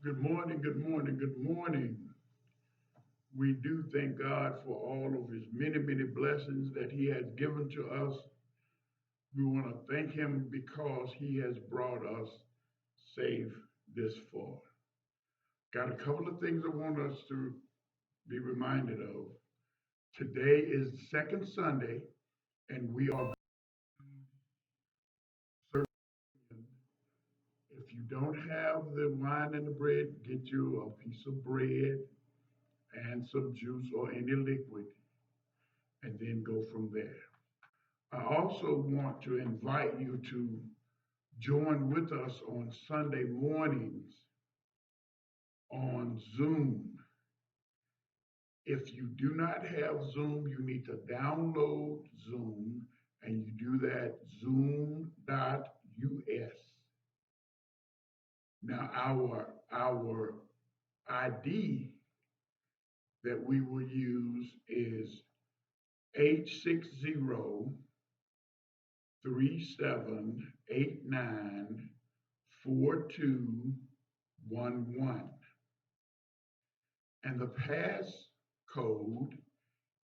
Good morning, good morning, good morning. We do thank God for all of his many, many blessings that he has given to us. We want to thank him because he has brought us safe this far. Got a couple of things I want us to be reminded of. Today is the second Sunday, and we are certain. If you don't have the wine and the bread, get you a piece of bread and some juice or any liquid, and then go from there. I also want to invite you to join with us on Sunday mornings on Zoom. If you do not have Zoom, you need to download Zoom, and you do that zoom.us. Now our ID that we will use is 860-3789-4211. And the pass code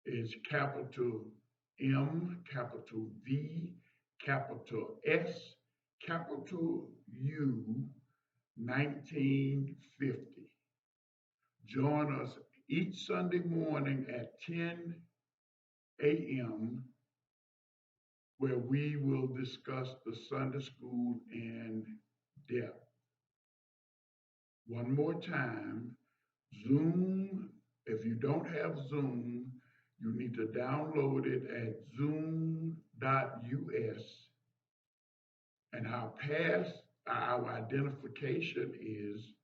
is capital M, capital V, capital S, capital U, 1950. Join us each Sunday morning at 10 a.m., where we will discuss the Sunday school in depth. One more time, Zoom. If you don't have Zoom, you need to download it at zoom.us. And our identification is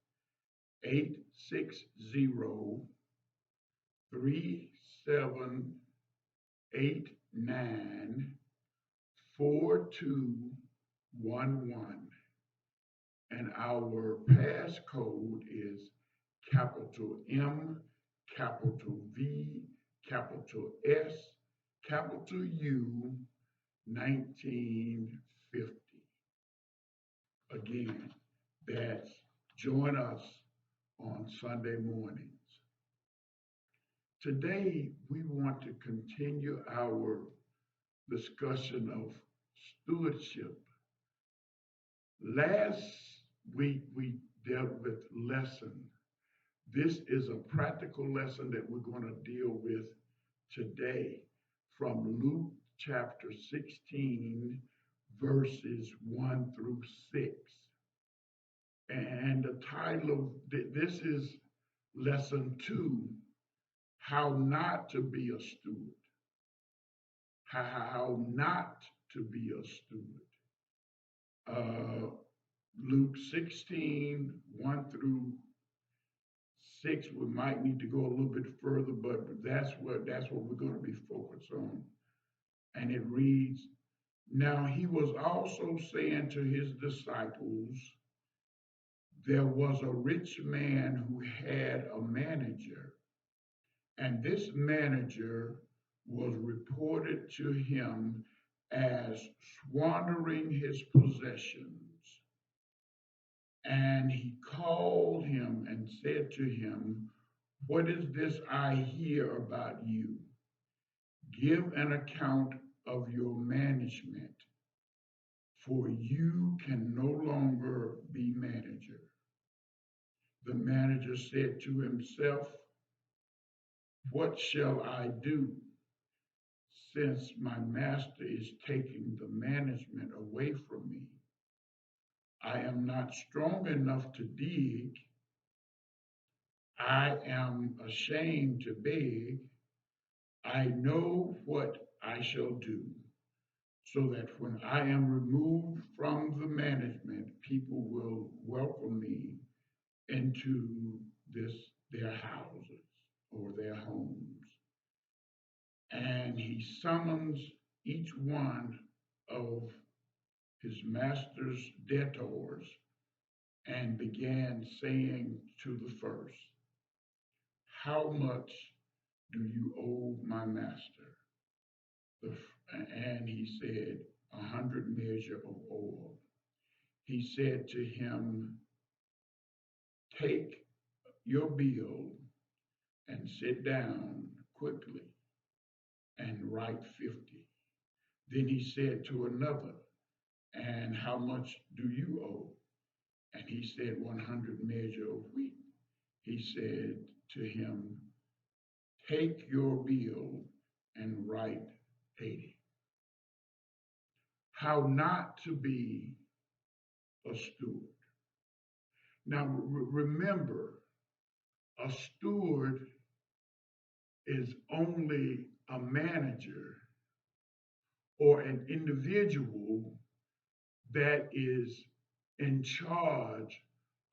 860-3789-4211. And our passcode is capital M, capital V, capital S, capital U, 1950. Again, that's join us on Sunday mornings. Today, we want to continue our discussion of stewardship. Last week, we dealt with lesson. This is a practical lesson that we're going to deal with today from Luke chapter 16, verses 1 through 6. And the title of this is lesson 2, how not to be a steward. How not to be a steward. Luke 16, 1 through 6, we might need to go a little bit further, but that's what we're going to be focused on. And it reads, now he was also saying to his disciples, there was a rich man who had a manager, and this manager was reported to him as squandering his possessions. And he called him and said to him, what is this I hear about you? Give an account of your management, for you can no longer be manager. The manager said to himself, what shall I do, since my master is taking the management away from me? I am not strong enough to dig. I am ashamed to beg. I know what I shall do, so that when I am removed from the management, people will welcome me into their houses or their homes. And he summons each one of his master's debtors and began saying to the first, how much do you owe my master? And he said, 100 measures of oil. He said to him, take your bill and sit down quickly and write 50. Then he said to another, and how much do you owe? And he said, 100 measure of wheat. He said to him, take your bill and write 80. How not to be a steward. Now, remember, a steward is only a manager or an individual that is in charge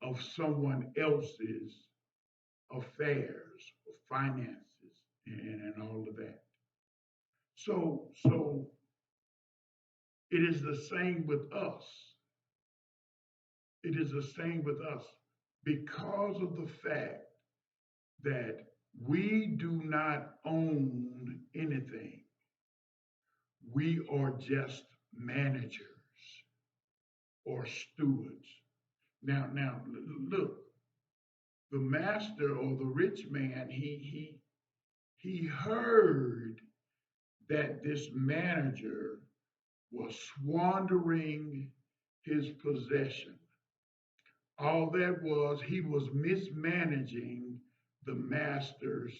of someone else's affairs, finances, and all of that. So it is the same with us. It is the same with us because of the fact that we do not own anything. We are just managers or stewards. Now, look, the master or the rich man, he heard that this manager was squandering his possession. All that was, he was mismanaging the master's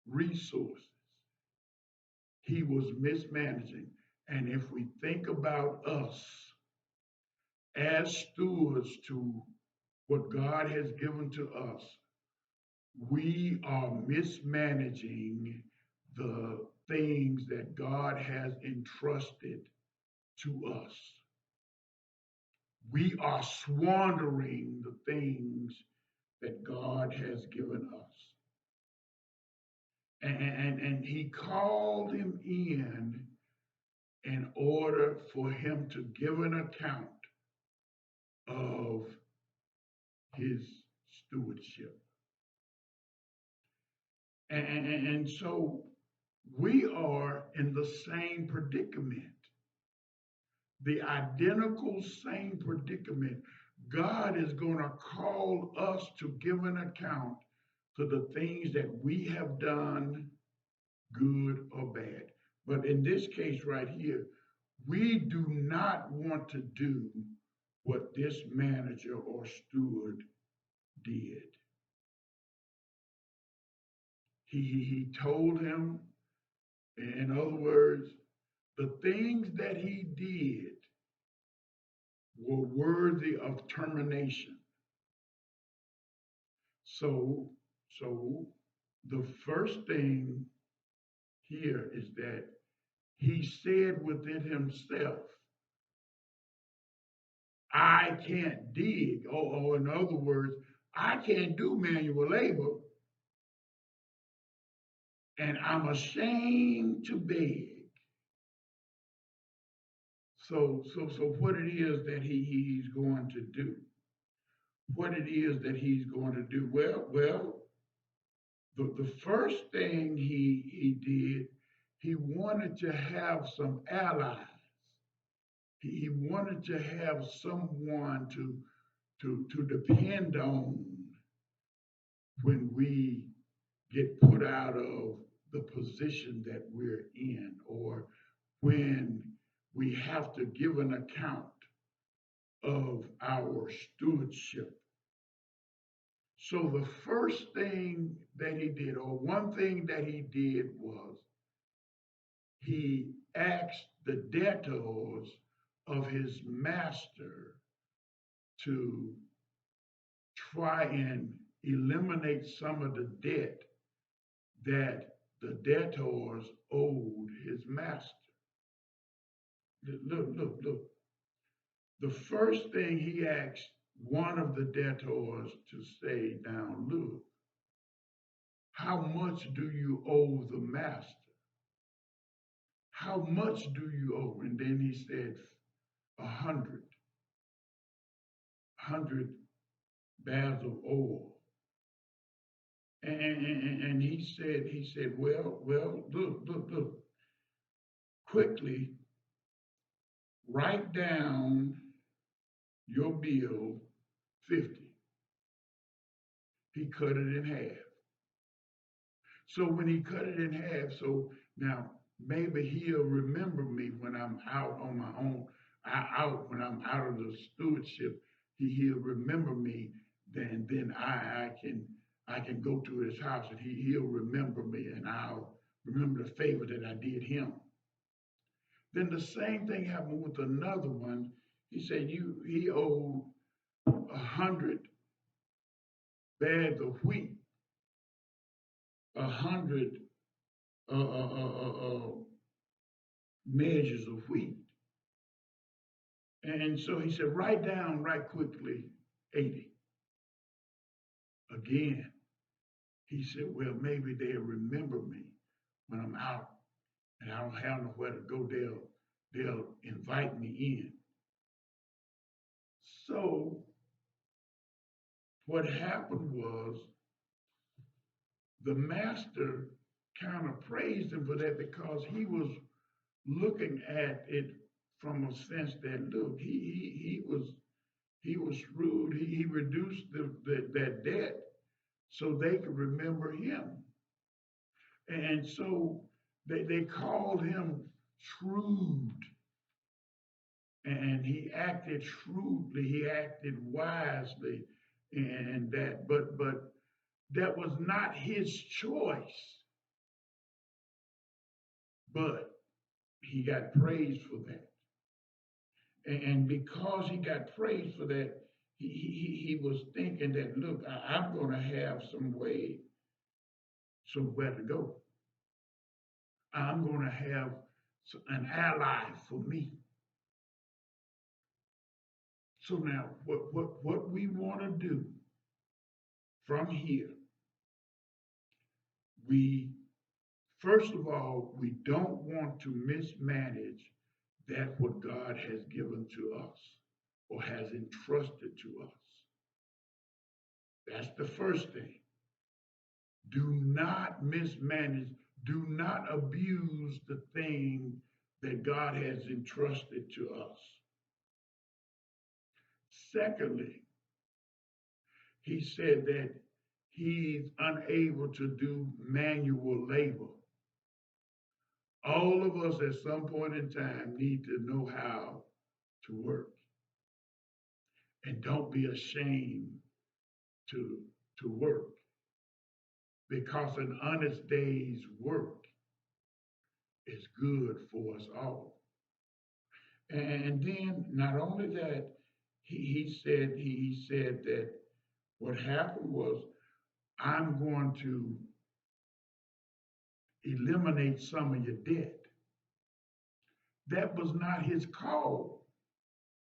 resources. He was mismanaging. And if we think about us as stewards to what God has given to us, we are mismanaging the things that God has entrusted to us. We are squandering the things that God has given us. And he called him in order for him to give an account of his stewardship. And so we are in the same predicament, the identical same predicament. God is going to call us to give an account to the things that we have done, good or bad. But in this case right here, we do not want to do what this manager or steward did. He told him, in other words, the things that he did were worthy of termination. So the first thing here is that he said within himself, I can't dig, or in other words, I can't do manual labor, and I'm ashamed to beg. So what it is that he's going to do? What it is that he's going to do? Well, the first thing he did, he wanted to have some allies. He wanted to have someone to depend on when we get put out of the position that we're in, or when we have to give an account of our stewardship. So the first thing that he did, or one thing that he did, was he asked the debtors of his master to try and eliminate some of the debt that the debtors owed his master. Look. The first thing he asked one of the debtors to say, now look, how much do you owe the master? How much do you owe? And then he said, 100 baths of oil. And he said, well, look, quickly write down your bill 50. he cut it in half. So when he cut it in half, so now maybe he'll remember me when I'm out on my own, out when I'm out of the stewardship. He'll remember me. Then I can go to his house and he'll remember me and I'll remember the favor that I did him. Then the same thing happened with another one. He said he owed 100 bags of wheat, 100 measures of wheat. And so he said, write down right quickly 80. Again, he said, well, maybe they'll remember me when I'm out and I don't have nowhere to go. They'll invite me in. So what happened was the master kind of praised him for that because he was looking at it from a sense that look, he was shrewd. He reduced that debt so they could remember him. And so they called him shrewd. And he acted shrewdly, he acted wisely, and but that was not his choice, but he got praised for that. And because he got praised for that, he was thinking that, look, I'm going to have somewhere to go. I'm going to have an ally for me. So now, what we want to do from here, we first of all, we don't want to mismanage that what God has given to us or has entrusted to us. That's the first thing. Do not mismanage, do not abuse the thing that God has entrusted to us. Secondly, he said that he's unable to do manual labor. All of us at some point in time need to know how to work. And don't be ashamed to, to work because an honest day's work is good for us all. And then not only that, he said that what happened was I'm going to eliminate some of your debt. That was not his call,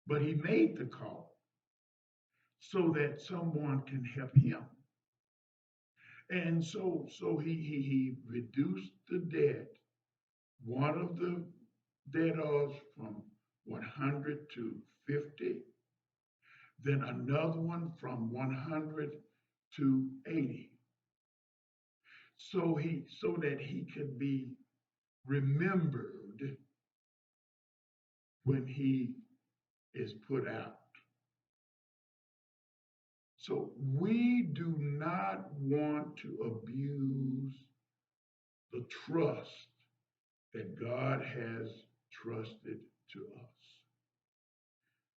but he made the call so that someone can help him. And so he reduced the debt, one of the debtors from 100 to 50, then another one from 100 to 80. So that he could be remembered when he is put out. So we do not want to abuse the trust that God has trusted to us.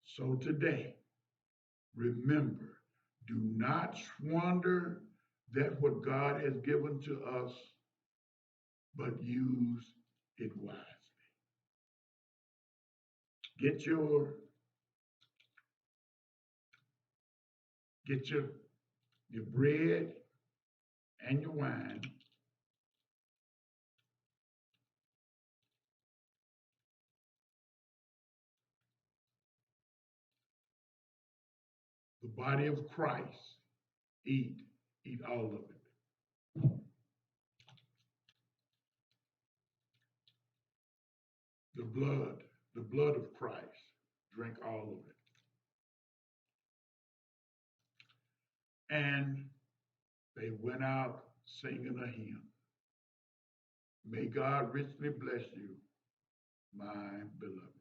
So today, remember, do not squander that what God has given to us, but use it wisely. Get your get your bread and your wine. The body of Christ. Eat all of it. The blood of Christ. Drink all of it. And they went out singing a hymn. May God richly bless you, my beloved.